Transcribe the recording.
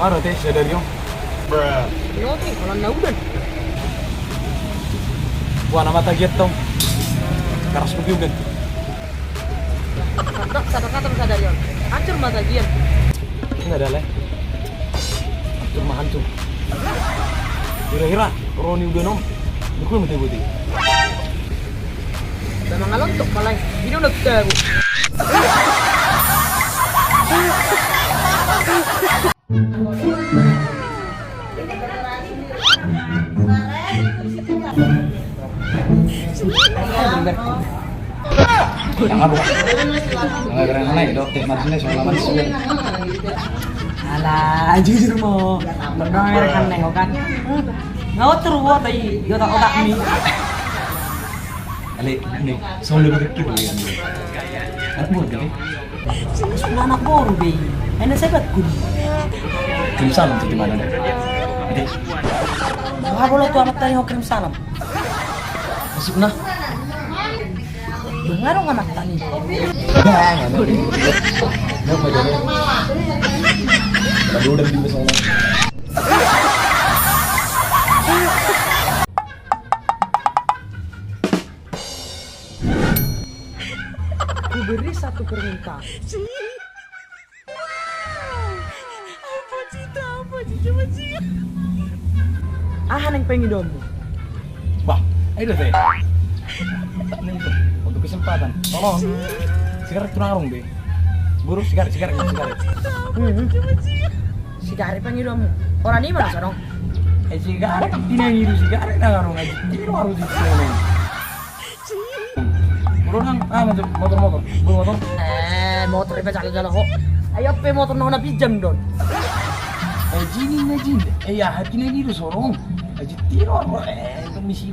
Maro teh sadar yo. Yo nih kalau naudan. Buah nama tagiat tong. Karas kupi udah. Sadar kata sadar yo. Hancur mata dia. Enggak ada leh. Hancur mah hancur. Kira-kira Roni udah nom. Dukul mati putih. Memang ngalontok malah. Ini udah tahu. Jangan buka. Nggak keren aneh dok. Teh matinya soal aman sih. Alah, jujur mo. Benar kan nengok kan. Ngau terus tadi otak-otak nih. Ale, nih, soal lebih kecil ya. Anak buat gini. Sudah anak baru be. Enak sebat kun. Kirim salam tuh di mana deh? Ini Wah boleh tuh anak tadi kirim salam. masuk nah. Dengar dong anak tani. Jangan. Nggak mau jadi. Kalau udah di sana. Ku beri satu permintaan. Apa cita? Yang pengen domu. Wah, ayo deh. Ini tuh, untuk kesempatan. Tolong. Sigaret tunarung deh. Buru sigaret. Sigaret pengen domu. Orang ini mana sarong? Sigaret tinang itu sigaret nangarung aja. Ini harus disini. Buru nang, motor. Buru motor. Motor ipa jalan kok. Ayo pe motor na pinjam don. Jini. Ya hati ini itu sorong. Aji tiro misi.